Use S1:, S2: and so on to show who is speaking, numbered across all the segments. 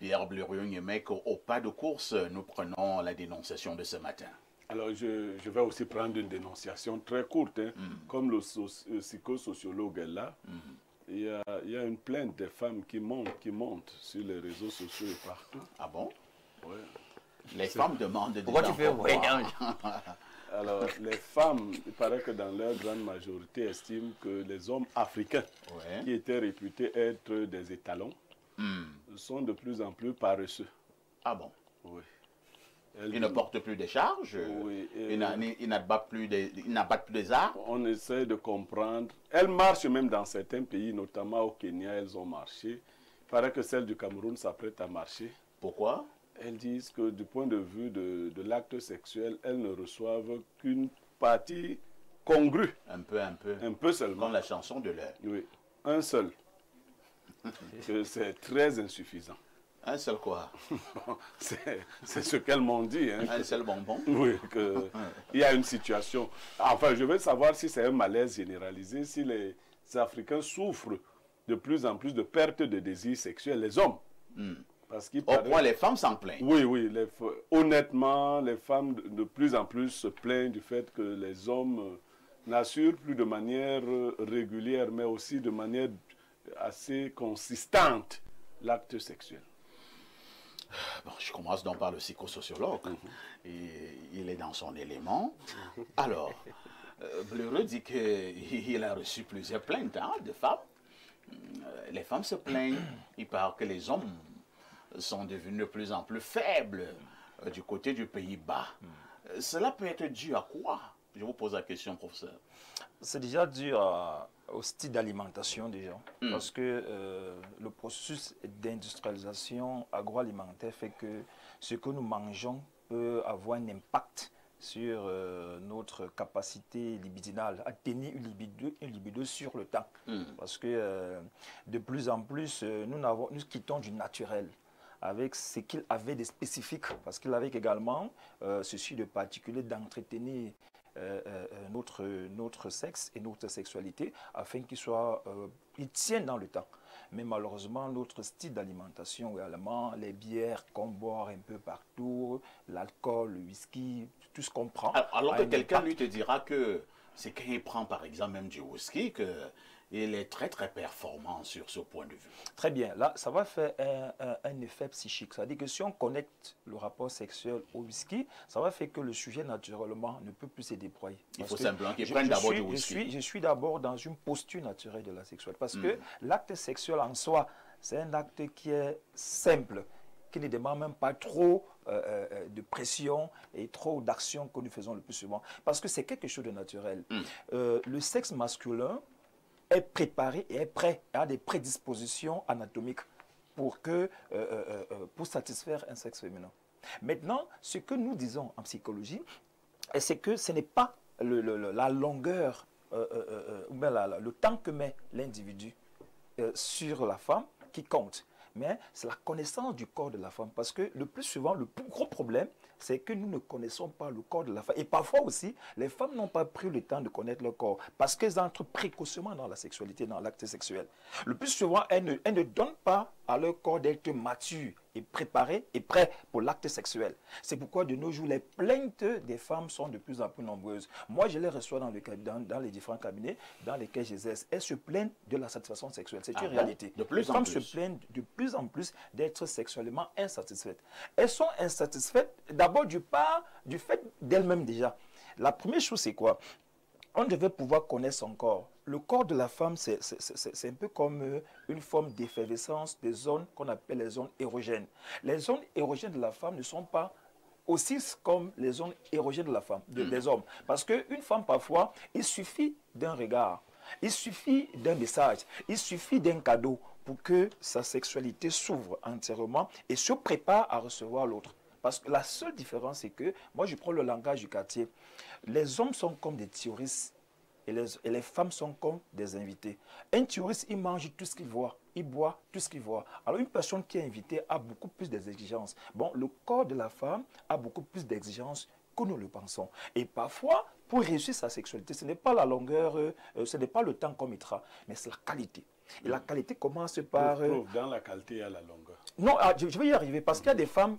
S1: Pierre Bleriot-Niémec, au pas de course, nous prenons la dénonciation de ce matin.
S2: Alors, je vais aussi prendre une dénonciation très courte. Hein. Comme le psychosociologue est là, il y a une plainte des femmes qui montent sur les réseaux sociaux et partout.
S1: Ah bon?
S2: Ouais.
S1: Les femmes demandent...
S3: Pourquoi tu fais oui?
S2: Alors, les femmes, il paraît que dans leur grande majorité, estiment que les hommes africains, qui étaient réputés être des étalons, sont de plus en plus paresseux.
S1: Ah bon?
S2: Oui.
S1: Ils ne portent plus de charges,
S2: oui,
S1: ils n'abattent plus des arbres.
S2: On essaie de comprendre. Elles marchent même dans certains pays, notamment au Kenya, elles ont marché. Il paraît que celles du Cameroun s'apprêtent à marcher.
S1: Pourquoi?
S2: Elles disent que du point de vue de l'acte sexuel, elles ne reçoivent qu'une partie congrue.
S1: Un peu.
S2: Un peu seulement.
S1: Comme la chanson de l'air.
S2: Oui, un seul. C'est très insuffisant.
S1: Un seul quoi?
S2: C'est ce qu'elles m'ont dit. Hein,
S1: un seul bonbon?
S2: Oui, il y a une situation. Enfin, je veux savoir si c'est un malaise généralisé, si les Africains souffrent de plus en plus de perte de désir sexuel, les hommes. Parce
S1: Au point, les femmes s'en plaignent.
S2: Oui. Honnêtement, les femmes de plus en plus se plaignent du fait que les hommes n'assurent plus de manière régulière, mais aussi de manière assez consistante l'acte sexuel.
S1: Bon, je commence donc par le psychosociologue. Et il est dans son élément. Alors, Bleriot dit qu'il a reçu plusieurs plaintes de femmes. Les femmes se plaignent. Il paraît que les hommes sont devenus de plus en plus faibles du côté du Pays-Bas. Cela peut être dû à quoi? Je vous pose la question, professeur.
S3: C'est déjà dû au style d'alimentation déjà. Parce que le processus d'industrialisation agroalimentaire fait que ce que nous mangeons peut avoir un impact sur notre capacité libidinale, à tenir une libido sur le temps. Parce que de plus en plus, nous quittons du naturel avec ce qu'il avait de spécifique, parce qu'il avait également ceci de particulier d'entretenir notre sexe et notre sexualité afin qu'il tienne dans le temps. Mais malheureusement, notre style d'alimentation également, les bières qu'on boit un peu partout, l'alcool, le whisky, tout ce qu'on prend.
S1: Alors que quelqu'un lui te dira que c'est quand il prend par exemple même du whisky qu'il est très performant sur ce point de vue.
S3: Très bien, là ça va faire un effet psychique, c'est-à-dire que si on connecte le rapport sexuel au whisky, ça va faire que le sujet naturellement ne peut plus se déployer.
S1: Il faut simplement qu'il prenne d'abord du whisky.
S3: Je suis d'abord dans une posture naturelle de la sexuelle, parce que l'acte sexuel en soi, c'est un acte qui est simple, qui ne demande même pas trop de pression et trop d'action que nous faisons le plus souvent. Parce que c'est quelque chose de naturel. Le sexe masculin est préparé et est prêt, a des prédispositions anatomiques pour satisfaire un sexe féminin. Maintenant, ce que nous disons en psychologie, c'est que ce n'est pas la longueur, le temps que met l'individu sur la femme qui compte, mais c'est la connaissance du corps de la femme. Parce que le plus souvent, le plus gros problème, c'est que nous ne connaissons pas le corps de la femme. Et parfois aussi, les femmes n'ont pas pris le temps de connaître leur corps parce qu'elles entrent précocement dans la sexualité, dans l'acte sexuel. Le plus souvent, elles ne donnent pas à leur corps d'être mature et préparé et prêt pour l'acte sexuel. C'est pourquoi de nos jours, les plaintes des femmes sont de plus en plus nombreuses. Moi, je les reçois dans les différents cabinets dans lesquels j'exerce. Elles se plaignent de la satisfaction sexuelle. C'est une réalité. Les femmes se plaignent de plus en plus d'être sexuellement insatisfaites. Elles sont insatisfaites d'abord du fait d'elles-mêmes déjà. La première chose, c'est quoi? On devait pouvoir connaître son corps. Le corps de la femme, c'est un peu comme une forme d'effervescence des zones qu'on appelle les zones érogènes. Les zones érogènes de la femme ne sont pas aussi comme les zones érogènes de la femme, des hommes. Parce qu'une femme, parfois, il suffit d'un regard, il suffit d'un message, il suffit d'un cadeau pour que sa sexualité s'ouvre entièrement et se prépare à recevoir l'autre. Parce que la seule différence, c'est que, moi je prends le langage du quartier, les hommes sont comme des terroristes et les femmes sont comme des invités. Un touriste, il mange tout ce qu'il voit, il boit tout ce qu'il voit. Alors une personne qui est invitée a beaucoup plus d'exigences. Bon, le corps de la femme a beaucoup plus d'exigences que nous le pensons. Et parfois, pour réussir sa sexualité, ce n'est pas la longueur, ce n'est pas le temps qu'on mettra, mais c'est la qualité. Et la qualité commence par...
S2: Dans la qualité, il y a la longueur.
S3: Non, je vais y arriver parce qu'il y a des femmes,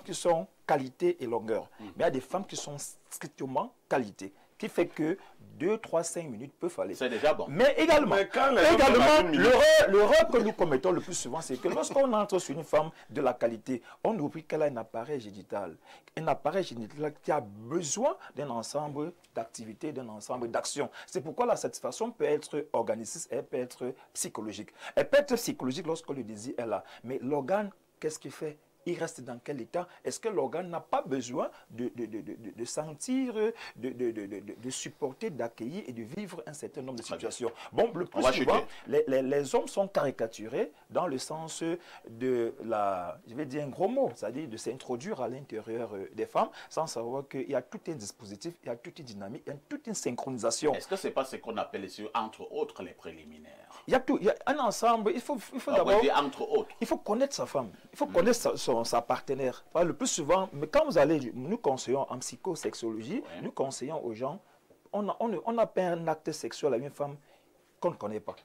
S3: qui sont qualité et longueur. Mais il y a des femmes qui sont strictement qualité. Qui fait que 2, 3, 5 minutes peuvent aller.
S1: C'est déjà bon.
S3: Mais également, l'erreur que nous commettons le plus souvent, c'est que lorsqu'on entre sur une femme de la qualité, on oublie qu'elle a un appareil génital. Un appareil génital qui a besoin d'un ensemble d'activités, d'un ensemble d'actions. C'est pourquoi la satisfaction peut être organisiste, elle peut être psychologique. Elle peut être psychologique lorsque le désir est là. Mais l'organe, qu'est-ce qu'il fait? Il reste dans quel état? Est-ce que l'organe n'a pas besoin de sentir, de supporter, d'accueillir et de vivre un certain nombre de situations? Bon, le plus souvent, les hommes sont caricaturés dans le sens de la, je vais dire un gros mot, c'est-à-dire de s'introduire à l'intérieur des femmes sans savoir qu'il y a tout un dispositif, il y a toute une dynamique, il y a toute une synchronisation.
S1: Est-ce que ce n'est pas ce qu'on appelle ici, entre autres, les préliminaires?
S3: Il y a tout, il y a un ensemble, il faut d'abord...
S1: Entre autres.
S3: Il faut connaître sa femme, il faut connaître sa partenaire. Le plus souvent, mais quand vous allez, nous conseillons en psychosexologie, nous conseillons aux gens, on n'a pas un acte sexuel avec une femme qu'on ne connaît pas.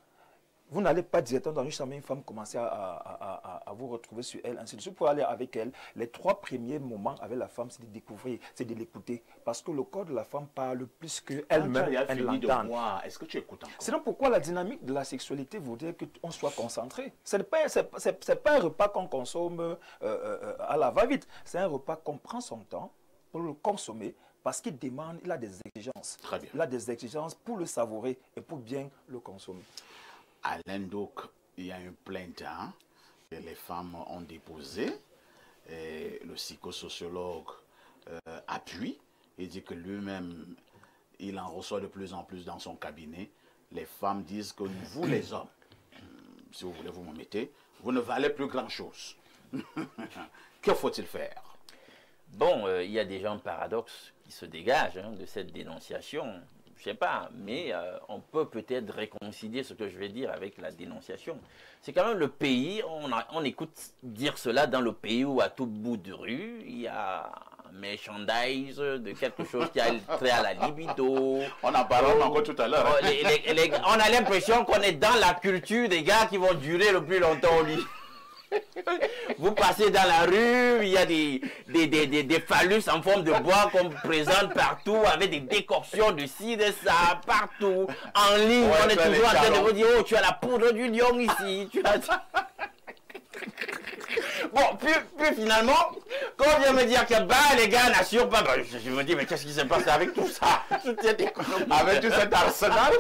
S3: Vous n'allez pas directement dans une chambre, une femme commencer à vous retrouver sur elle, ainsi de suite. Pour aller avec elle, les 3 premiers moments avec la femme, c'est de découvrir, c'est de l'écouter. Parce que le corps de la femme parle plus qu'elle-même, elle l'entend.
S1: Est-ce que tu écoutes encore?
S3: C'est donc pourquoi la dynamique de la sexualité voudrait qu'on soit concentré. Ce n'est pas un repas qu'on consomme à la va-vite. C'est un repas qu'on prend son temps pour le consommer parce qu'il demande, il a des exigences.
S1: Très bien.
S3: Il a des exigences pour le savourer et pour bien le consommer.
S1: À l'Indoc, il y a une plainte que les femmes ont déposée. Et le psychosociologue appuie et dit que lui-même, il en reçoit de plus en plus dans son cabinet. Les femmes disent que vous, les hommes, si vous voulez vous me mettez, vous ne valez plus grand-chose. Que faut-il faire?
S4: Bon, il y a des gens de paradoxe qui se dégagent de cette dénonciation. Je ne sais pas, mais on peut peut-être réconcilier ce que je vais dire avec la dénonciation. C'est quand même le pays, on écoute dire cela dans le pays où à tout bout de rue, il y a un merchandise de quelque chose qui a trait à la libido.
S1: On en parlera encore tout à l'heure.
S4: On a l'impression qu'on est dans la culture des gars qui vont durer le plus longtemps au lit. Vous passez dans la rue, il y a des phallus en forme de bois qu'on présente partout, avec des décoctions de ci, de ça, partout. En ligne, on est toujours en train de vous dire, oh, tu as la poudre du lion ici. Tu as... Bon, puis finalement, quand on vient me dire que bah, les gars n'assurent pas, bah, je me dis, mais qu'est-ce qui se passe avec tout ça?
S1: Avec tout cet arsenal?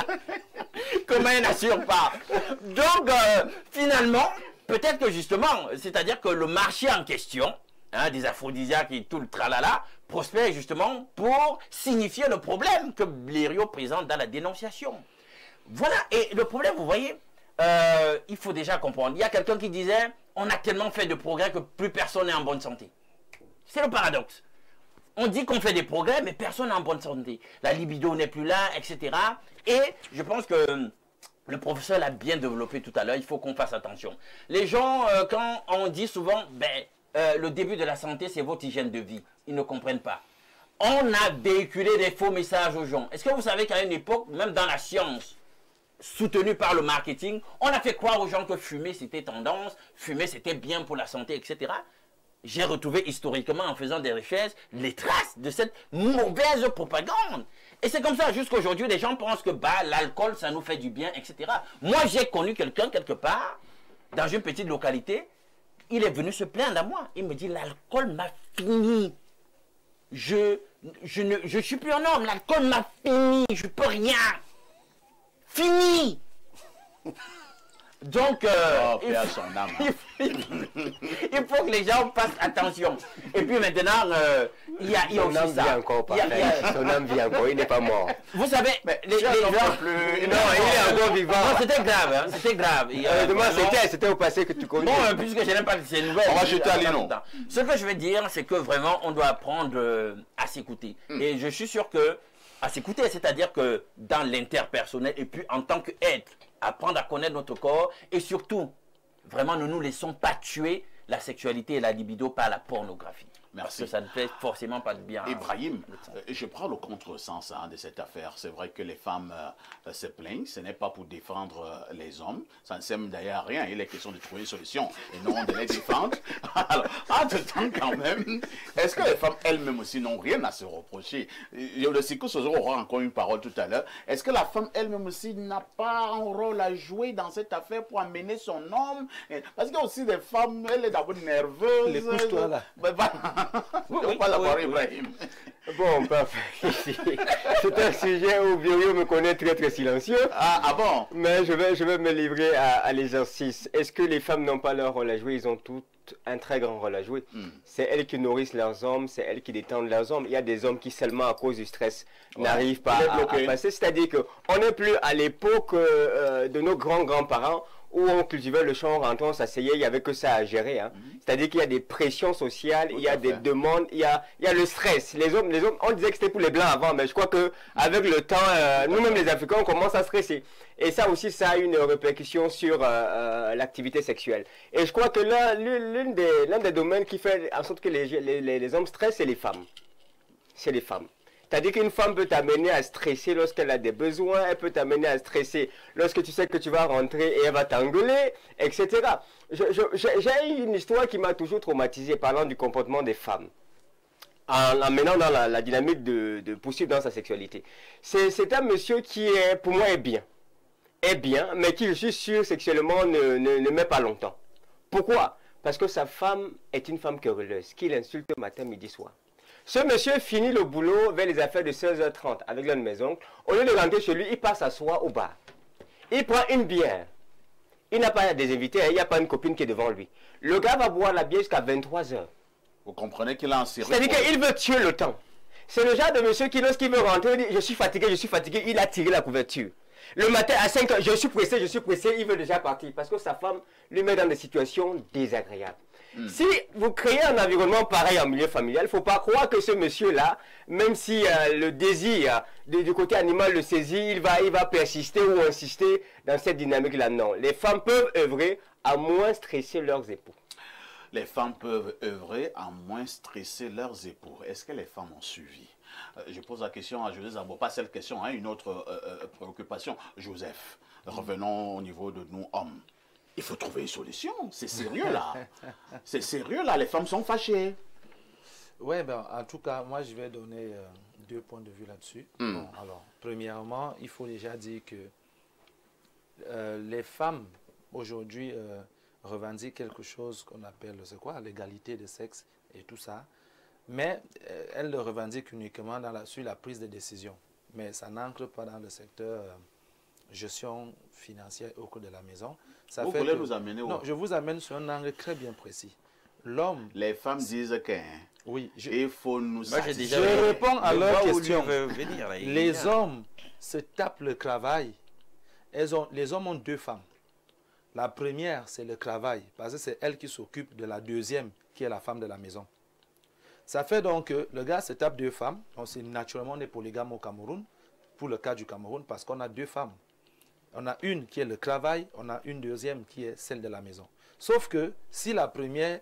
S4: Comment ils n'assurent pas? Donc, finalement... Peut-être que justement, c'est-à-dire que le marché en question, des aphrodisiaques et tout le tralala, prospère justement pour signifier le problème que Blériot présente dans la dénonciation. Voilà, et le problème, vous voyez, il faut déjà comprendre. Il y a quelqu'un qui disait, on a tellement fait de progrès que plus personne n'est en bonne santé. C'est le paradoxe. On dit qu'on fait des progrès, mais personne n'est en bonne santé. La libido n'est plus là, etc. Et je pense que... Le professeur l'a bien développé tout à l'heure, il faut qu'on fasse attention. Les gens, quand on dit souvent, le début de la santé, c'est votre hygiène de vie, ils ne comprennent pas. On a véhiculé des faux messages aux gens. Est-ce que vous savez qu'à une époque, même dans la science, soutenue par le marketing, on a fait croire aux gens que fumer, c'était tendance, fumer, c'était bien pour la santé, etc. J'ai retrouvé historiquement, en faisant des recherches, les traces de cette mauvaise propagande. Et c'est comme ça, jusqu'à aujourd'hui, les gens pensent que l'alcool, ça nous fait du bien, etc. Moi, j'ai connu quelqu'un, quelque part, dans une petite localité, il est venu se plaindre à moi. Il me dit, l'alcool m'a fini. Je suis plus un homme, l'alcool m'a fini, je peux rien. Fini. Donc, il faut que les gens fassent attention. Et puis maintenant, il y a aussi ça.
S5: Son âme vit encore, il n'est pas mort.
S4: Vous savez, les gens...
S5: Non, il est encore vivant.
S4: Non, c'était grave, c'était grave.
S5: C'était au passé que tu connais.
S4: Bon, puisque je n'aime pas ces nouvelles...
S1: On va jeter à Lino.
S4: Ce que je veux dire, c'est que vraiment, on doit apprendre à s'écouter. Et je suis sûr que, à s'écouter, c'est-à-dire que dans l'interpersonnel, et puis en tant qu'être, apprendre à connaître notre corps et surtout, vraiment, ne nous laissons pas tuer la sexualité et la libido par la pornographie. Parce
S1: Merci.
S4: que ça ne fait forcément pas de bien.
S1: Ibrahim, je prends le contresens de cette affaire. C'est vrai que les femmes se plaignent, ce n'est pas pour défendre les hommes. Ça ne sert d'ailleurs à rien. Il est question de trouver une solution et non de les défendre. Alors, entre-temps, quand même, est-ce que les femmes elles-mêmes aussi n'ont rien à se reprocher? Le psychosociologue aura encore une parole tout à l'heure. Est-ce que la femme elle-même aussi n'a pas un rôle à jouer dans cette affaire pour amener son homme? Parce qu'il y a aussi des femmes, elle est d'abord nerveuse.
S3: Les pousse-toi là.
S1: On va l'avoir, Ibrahim.
S5: Bon, parfait. C'est un sujet où Viriou me connaît très silencieux.
S1: Ah bon?
S5: Mais je vais me livrer à l'exercice. Est-ce que les femmes n'ont pas leur rôle à jouer? Ils ont toutes un très grand rôle à jouer. C'est elles qui nourrissent leurs hommes, c'est elles qui détendent leurs hommes. Il y a des hommes qui seulement à cause du stress n'arrivent pas à passer. C'est-à-dire qu'on n'est plus à l'époque de nos grands-grands-parents où on cultivait le champ, rentrant, on s'asseyait, il n'y avait que ça à gérer. Hein. C'est-à-dire qu'il y a des pressions sociales, il y a des demandes, il y a le stress. Les hommes, on disait que c'était pour les Blancs avant, mais je crois qu'avec le temps, nous-mêmes les Africains, on commence à stresser. Et ça aussi, ça a une répercussion sur l'activité sexuelle. Et je crois que l'un des domaines qui fait en sorte que les hommes stressent, c'est les femmes. C'est les femmes. C'est-à-dire qu'une femme peut t'amener à stresser lorsqu'elle a des besoins, elle peut t'amener à stresser lorsque tu sais que tu vas rentrer et elle va t'engueuler, etc. J'ai une histoire qui m'a toujours traumatisé parlant du comportement des femmes, en l'amenant dans la dynamique de poursuivre dans sa sexualité. C'est un monsieur qui, pour moi, est bien, mais qui, je suis sûr, sexuellement ne met pas longtemps. Pourquoi? Parce que sa femme est une femme querelleuse, qui l'insulte matin, midi, soir. Ce monsieur finit le boulot vers les affaires de 16h30 avec l'un de mes oncles. Au lieu de rentrer chez lui, il passe s'asseoir au bar. Il prend une bière. Il n'a pas des invités, il n'y a pas une copine qui est devant lui. Le gars va boire la bière jusqu'à 23h.
S1: Vous comprenez qu'il a un sérieux.
S5: C'est-à-dire qu'il veut tuer le temps. C'est le genre de monsieur qui, lorsqu'il veut rentrer, dit « je suis fatigué, il a tiré la couverture. Le matin à 5h, je suis pressé, il veut déjà partir. Parce que sa femme lui met dans des situations désagréables. Si vous créez un environnement pareil en milieu familial, il ne faut pas croire que ce monsieur-là, même si le désir du côté animal le saisit, il va persister ou insister dans cette dynamique-là. Non, les femmes peuvent œuvrer à moins stresser leurs époux.
S1: Les femmes peuvent œuvrer à moins stresser leurs époux. Est-ce que les femmes ont suivi? Je pose la question à Joseph Zabo, pas cette question, hein, une autre préoccupation. Joseph, revenons au niveau de nous hommes. Il faut trouver une solution. C'est sérieux là. C'est sérieux là. Les femmes sont fâchées.
S3: Oui, ben, en tout cas, moi je vais donner deux points de vue là-dessus. Bon, alors, premièrement, il faut déjà dire que les femmes aujourd'hui revendiquent quelque chose qu'on appelle, c'est quoi, l'égalité de sexe et tout ça. Mais elles le revendiquent uniquement sur la prise de décision. Mais ça n'ancre pas dans le secteur gestion financière au cours de la maison. Ça
S1: Vous
S3: fait
S1: voulez
S3: que,
S1: nous amener où?
S3: Non, je vous amène sur un angle très bien précis. L'homme...
S1: Les femmes disent que
S3: Oui,
S1: il faut nous
S4: Moi, j'ai déjà
S3: Je réponds à leur question.
S4: Venir, là,
S3: Les hommes se tapent le travail. Les hommes ont deux femmes. La première, c'est le travail, parce que c'est elle qui s'occupe de la deuxième, qui est la femme de la maison. Ça fait donc que le gars se tape deux femmes. Donc c'est naturellement des polygames au Cameroun, pour le cas du Cameroun, parce qu'on a deux femmes. On a une qui est le travail, on a une deuxième qui est celle de la maison. Sauf que si la première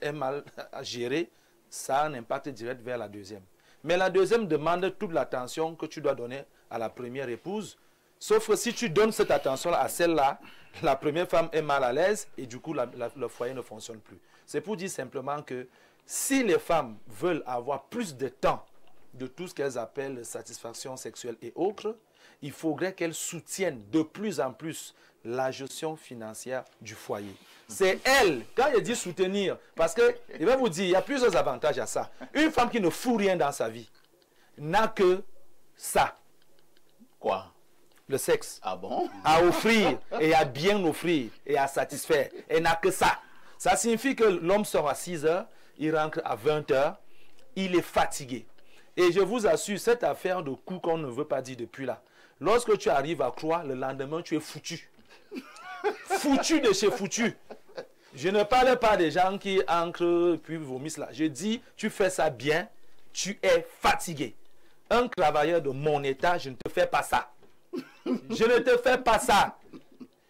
S3: est mal gérée, ça a un impact direct vers la deuxième. Mais la deuxième demande toute l'attention que tu dois donner à la première épouse. Sauf que si tu donnes cette attention à celle-là, la première femme est mal à l'aise et du coup le foyer ne fonctionne plus. C'est pour dire simplement que si les femmes veulent avoir plus de temps de tout ce qu'elles appellent satisfaction sexuelle et autres, il faudrait qu'elles soutiennent de plus en plus la gestion financière du foyer. C'est elle, quand je dis soutenir, parce que, je vais vous dire, il y a plusieurs avantages à ça. Une femme qui ne fout rien dans sa vie n'a que ça.
S1: Quoi?
S3: Le sexe.
S1: Ah bon?
S3: À offrir et à bien offrir et à satisfaire. Elle n'a que ça. Ça signifie que l'homme sort à 6 heures, il rentre à 20 heures, il est fatigué. Et je vous assure, cette affaire de coup qu'on ne veut pas dire depuis là, lorsque tu arrives à croire, le lendemain, tu es foutu. Foutu de chez foutu. Je ne parle pas des gens qui entrent puis vomissent là. Je dis, tu fais ça bien, tu es fatigué. Un travailleur de mon état, je ne te fais pas ça. Je ne te fais pas ça.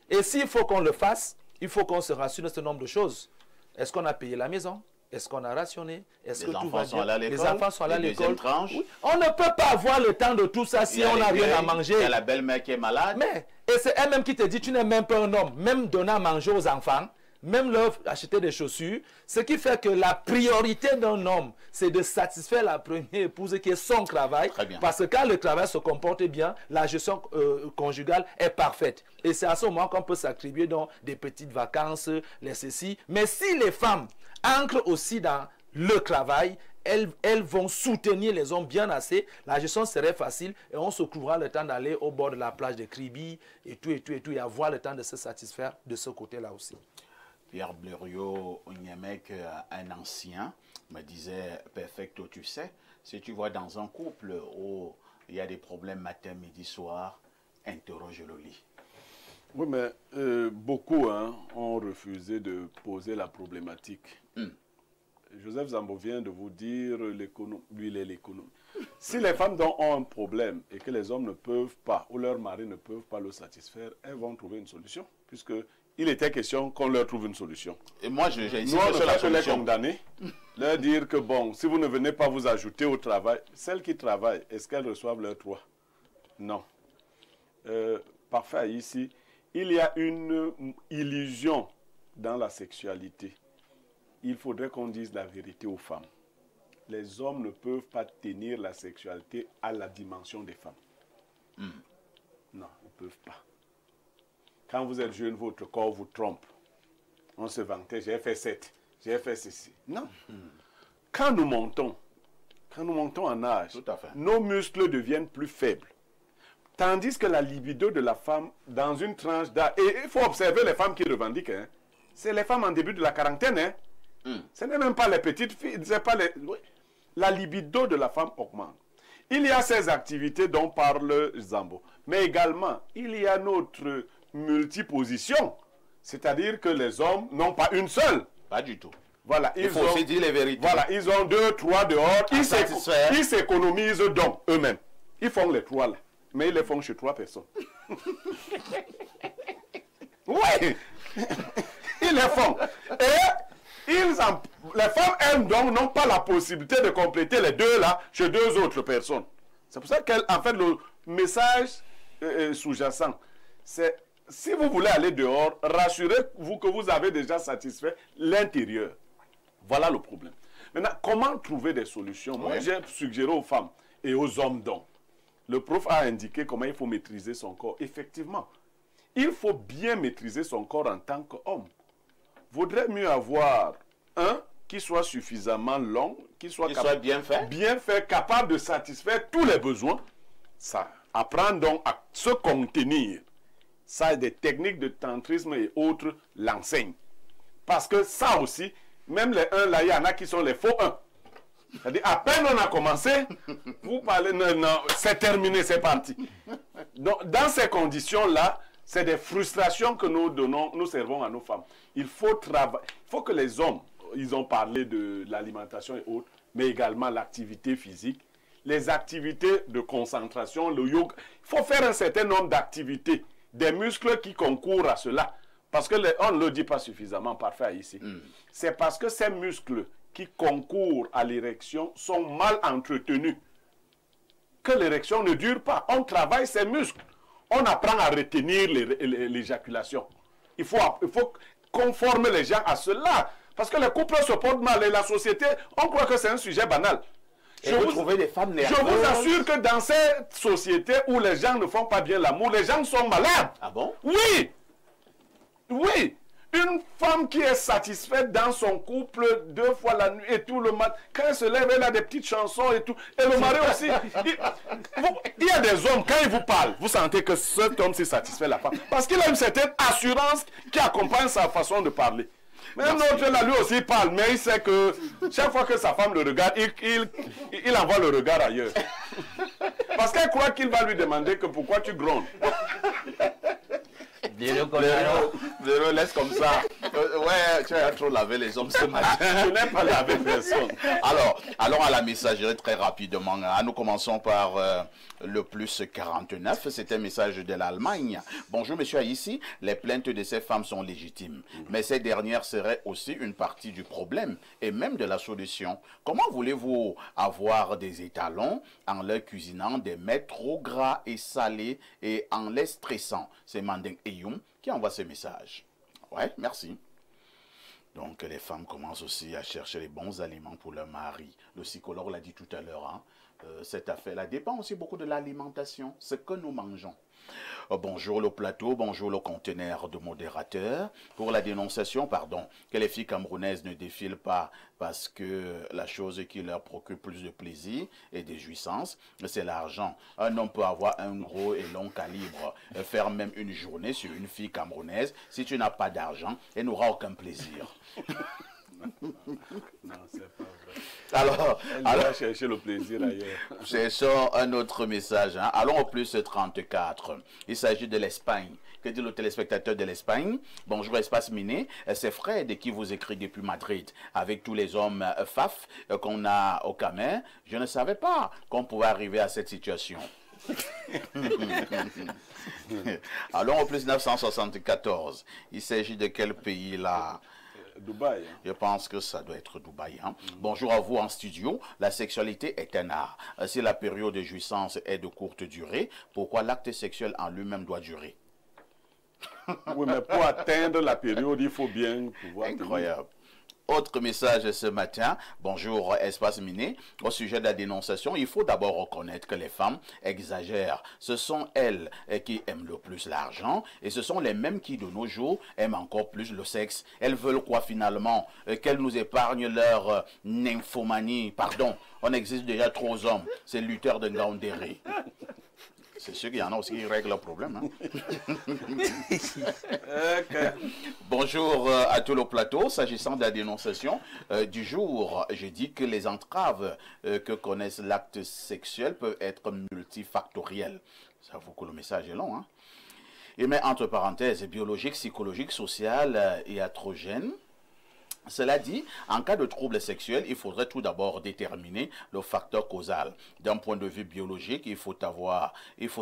S3: Et s'il faut qu'on le fasse, il faut qu'on se rassure de ce nombre de choses. Est-ce qu'on a payé la maison? Est-ce qu'on a rationné? Est-ce que
S1: Les
S3: tout
S1: enfants
S3: va
S1: sont
S3: bien?
S1: allés à l'école.
S3: Les enfants sont allés à
S1: Les deuxième
S3: l'école.
S1: tranche.
S3: Oui. On ne peut pas avoir le temps de tout ça si on n'a rien à manger.
S1: Il y a la belle-mère qui est malade.
S3: Mais, et c'est elle-même qui te dit, tu n'es même pas un homme. Même donner à manger aux enfants, même leur acheter des chaussures. Ce qui fait que la priorité d'un homme, c'est de satisfaire la première épouse qui est son travail.
S1: Très bien.
S3: Parce que quand le travail se comporte bien, la gestion conjugale est parfaite. Et c'est à ce moment qu'on peut s'attribuer dans des petites vacances, les ceci. Mais si les femmes ancrent aussi dans le travail, elles vont soutenir les hommes bien assez, la gestion serait facile et on se trouvera le temps d'aller au bord de la plage de Kribi et tout, et avoir le temps de se satisfaire de ce côté-là aussi.
S1: Pierre Blériot Onyemec, un ancien, me disait, perfecto, tu sais, si tu vois dans un couple où il y a des problèmes matin, midi, soir, interroge le lit.
S2: Oui, mais beaucoup ont refusé de poser la problématique. Joseph Zambo vient de vous dire l'économie, lui il est l'économie. Si les femmes ont un problème et que les hommes ne peuvent pas, ou leurs maris ne peuvent pas le satisfaire, elles vont trouver une solution, puisqu'il était question qu'on leur trouve une solution.
S1: Et moi, j'ai
S2: Nous, on ne fait que les condamner, leur dire que bon, si vous ne venez pas vous ajouter au travail, celles qui travaillent, est-ce qu'elles reçoivent leur droit? Non. Parfait, ici, il y a une illusion dans la sexualité. Il faudrait qu'on dise la vérité aux femmes. Les hommes ne peuvent pas tenir la sexualité à la dimension des femmes. Non, ils ne peuvent pas. Quand vous êtes jeune, votre corps vous trompe. On se vantait, j'ai fait 7, j'ai fait ceci. Non. Quand nous montons en âge,
S1: Tout à fait.
S2: nos muscles deviennent plus faibles. Tandis que la libido de la femme, dans une tranche d'âge, et il faut observer les femmes qui revendiquent, c'est les femmes en début de la quarantaine, ce n'est même pas les petites filles, c'est pas les... Oui. La libido de la femme augmente. Il y a ces activités dont parle Zambo, mais également, il y a notre multiposition, c'est-à-dire que les hommes n'ont pas une seule.
S1: Pas du tout.
S2: Voilà,
S1: Il faut aussi dire les vérités.
S2: Voilà, ils ont 2, 3 dehors,
S1: satisfaire.
S2: ils s'économisent donc eux-mêmes. Ils font les 3 là, mais ils les font chez 3 personnes. Oui, ils les font. Et les femmes, elles, donc, n'ont pas la possibilité de compléter les 2 là chez 2 autres personnes. C'est pour ça qu'en fait, le message sous-jacent, c'est si vous voulez aller dehors, rassurez-vous que vous avez déjà satisfait l'intérieur. Voilà le problème. Maintenant, comment trouver des solutions? Moi, j'ai suggéré aux femmes et aux hommes donc. Le prof a indiqué comment il faut maîtriser son corps. Effectivement, il faut bien maîtriser son corps en tant qu'homme. Vaudrait mieux avoir un qui soit suffisamment long, qui soit
S1: bien fait,
S2: capable de satisfaire tous les besoins. Ça, apprendre donc à se contenir. Ça, des techniques de tantrisme et autres l'enseignent. Parce que ça aussi, même les 1 là, il y en a qui sont les faux 1. C'est-à-dire, à peine on a commencé, vous parlez, non, c'est terminé, c'est parti. Donc, dans ces conditions-là, c'est des frustrations que nous servons à nos femmes. Il faut travailler, il faut que les hommes, ils ont parlé de l'alimentation et autres, mais également l'activité physique, les activités de concentration, le yoga. Il faut faire un certain nombre d'activités, des muscles qui concourent à cela. Parce que on ne le dit pas suffisamment, parfait ici. C'est parce que ces muscles qui concourent à l'érection sont mal entretenus que l'érection ne dure pas. On travaille ces muscles. On apprend à retenir l'éjaculation. Il faut conformer les gens à cela. Parce que les couples se portent mal et la société, on croit que c'est un sujet banal.
S1: Je
S2: vous assure que dans cette société où les gens ne font pas bien l'amour, les gens sont malades.
S1: Ah bon?
S2: Oui. Oui. Une femme qui est satisfaite dans son couple 2 fois la nuit et tout le matin, quand elle se lève, elle a des petites chansons et tout. Et le mari aussi. Il y a des hommes, quand ils vous parlent, vous sentez que cet homme s'est satisfait la femme. Parce qu'il a une certaine assurance qui accompagne sa façon de parler. Mais un autre, là, lui aussi parle, mais il sait que chaque fois que sa femme le regarde, il envoie le regard ailleurs. Parce qu'elle croit qu'il va lui demander que pourquoi tu grondes.
S1: Blériot, laisse comme ça. Ouais, tu as trop lavé les hommes ce matin.
S2: Je n'ai pas lavé personne.
S1: Alors, allons à la messagerie très rapidement. Nous commençons par le plus 49. C'est un message de l'Allemagne. Bonjour, monsieur Aïssi. Les plaintes de ces femmes sont légitimes. Mais ces dernières seraient aussi une partie du problème et même de la solution. Comment voulez-vous avoir des étalons en leur cuisinant des mets trop gras et salés et en les stressant? C'est Manding Eyoum qui envoie ce message. Ouais, merci. Donc les femmes commencent aussi à chercher les bons aliments pour leur mari. Le psychologue l'a dit tout à l'heure, hein. Cette affaire-là dépend aussi beaucoup de l'alimentation, ce que nous mangeons. Bonjour le plateau, bonjour le conteneur de modérateur. Pour la dénonciation, pardon, que les filles camerounaises ne défilent pas parce que la chose qui leur procure plus de plaisir et de jouissance, c'est l'argent. Un homme peut avoir un gros et long calibre, faire même une journée sur une fille camerounaise. Si tu n'as pas d'argent, elle n'aura aucun plaisir.
S2: Non, c'est pas vrai.
S1: Alors,
S2: Elle va chercher le plaisir ailleurs.
S1: Cherchons un autre message. Hein. Allons au plus 34. Il s'agit de l'Espagne. Que dit le téléspectateur de l'Espagne? Bonjour Espace Miné. C'est Fred qui vous écrit depuis Madrid. Avec tous les hommes FAF qu'on a au Camer, je ne savais pas qu'on pouvait arriver à cette situation. Allons au plus 974. Il s'agit de quel pays là?
S2: Dubaï.
S1: Je pense que ça doit être Dubaï. Hein? Bonjour à vous en studio. La sexualité est un art. Si la période de jouissance est de courte durée, pourquoi l'acte sexuel en lui-même doit durer?
S2: Oui, mais pour atteindre la période, il faut bien pouvoir...
S1: Incroyable. Autre message ce matin, bonjour Espace Miné, au sujet de la dénonciation, il faut d'abord reconnaître que les femmes exagèrent. Ce sont elles qui aiment le plus l'argent et ce sont les mêmes qui de nos jours aiment encore plus le sexe. Elles veulent quoi finalement? Qu'elles nous épargnent leur nymphomanie. Pardon, on existe déjà trop hommes, c'est Luther de Ngaoundéré. C'est sûr qu'il y en a aussi qui règlent le problème. Hein?
S2: Okay.
S1: Bonjour à tout le plateau. S'agissant de la dénonciation du jour, je dis que les entraves que connaissent l'acte sexuel peuvent être multifactorielles. Ça vaut que le message est long. Hein? Il met entre parenthèses biologique, psychologique, social et iatrogène. Cela dit, en cas de trouble sexuel, il faudrait tout d'abord déterminer le facteur causal. D'un point de vue biologique, il faut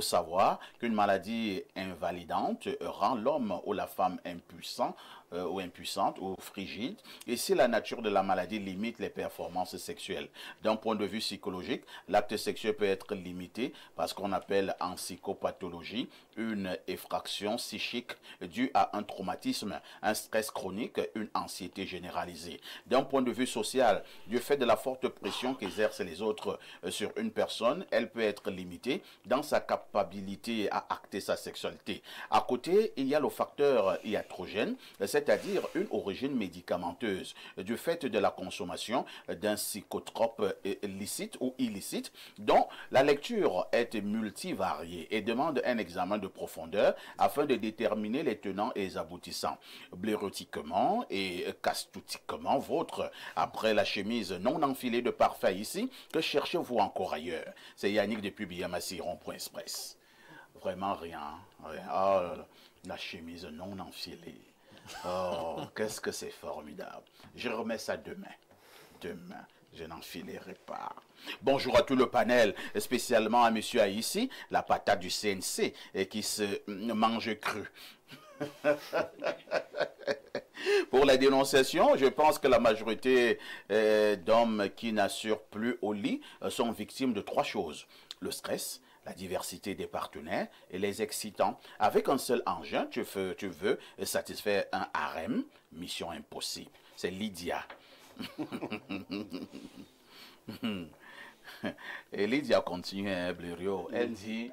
S1: savoir qu'une maladie invalidante rend l'homme ou la femme impuissant ou impuissante ou frigide, et si la nature de la maladie limite les performances sexuelles. D'un point de vue psychologique, l'acte sexuel peut être limité par ce qu'on appelle en psychopathologie une effraction psychique due à un traumatisme, un stress chronique, une anxiété généralisée. D'un point de vue social, du fait de la forte pression qu'exercent les autres sur une personne, elle peut être limitée dans sa capacité à acter sa sexualité. À côté, il y a le facteur iatrogène, c'est-à-dire une origine médicamenteuse du fait de la consommation d'un psychotrope licite ou illicite dont la lecture est multivariée et demande un examen de profondeur afin de déterminer les tenants et les aboutissants. Blairotiquement et castoutiquement vôtre, après la chemise non enfilée de parfait ici, que cherchez-vous encore ailleurs? C'est Yannick depuis Biamassi, rond.express. Vraiment rien. Oh, la chemise non enfilée. Oh, qu'est-ce que c'est formidable. Je remets ça demain. Demain, je n'enfilerai pas. Bonjour à tout le panel, spécialement à monsieur Aïssi, la patate du CNC qui se mange crue. Pour la dénonciation, je pense que la majorité d'hommes qui n'assurent plus au lit sont victimes de 3 choses. Le stress, la diversité des partenaires et les excitants. Avec un seul engin, tu veux satisfaire un harem, mission impossible. C'est Lydia. Et Lydia continue, hein, Blériot. Elle dit,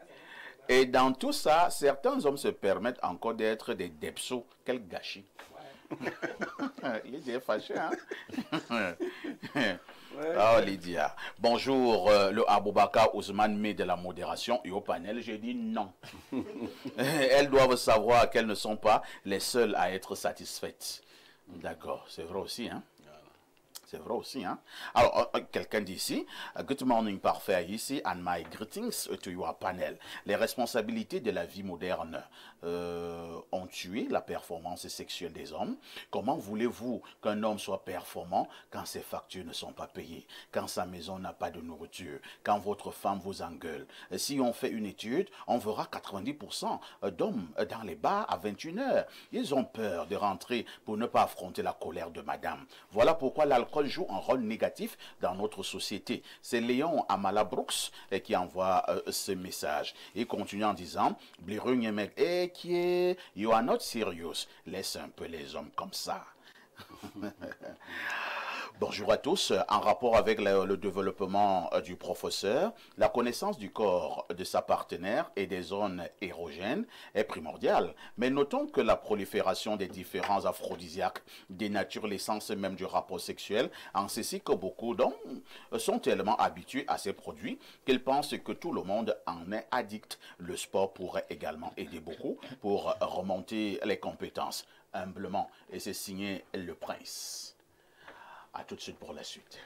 S1: et dans tout ça, certains hommes se permettent encore d'être des depsos. Quel gâchis. Lydia est fâchée, hein? Oh Lydia. Bonjour, le Aboubakar Ousmane met de la modération et au panel, j'ai dit non. Elles doivent savoir qu'elles ne sont pas les seules à être satisfaites. D'accord, c'est vrai aussi, hein? C'est vrai aussi, hein. Alors, quelqu'un dit ici, good morning parfait ici, and my greetings to your panel. Les responsabilités de la vie moderne ont tué la performance sexuelle des hommes. Comment voulez-vous qu'un homme soit performant quand ses factures ne sont pas payées, quand sa maison n'a pas de nourriture, quand votre femme vous engueule? Si on fait une étude, on verra 90% d'hommes dans les bars à 21h. Ils ont peur de rentrer pour ne pas affronter la colère de madame. Voilà pourquoi l'alcool joue un rôle négatif dans notre société. C'est Léon Amala Brooks qui envoie ce message. Il continue en disant, you are not serious. Laisse un peu les hommes comme ça. Bonjour à tous. En rapport avec le développement du professeur, la connaissance du corps de sa partenaire et des zones érogènes est primordiale. Mais notons que la prolifération des différents aphrodisiaques dénature l'essence même du rapport sexuel, en ceci que beaucoup d'hommes sont tellement habitués à ces produits qu'ils pensent que tout le monde en est addict. Le sport pourrait également aider beaucoup pour remonter les compétences. Humblement, et c'est signé Le Prince. A tout de suite pour la suite.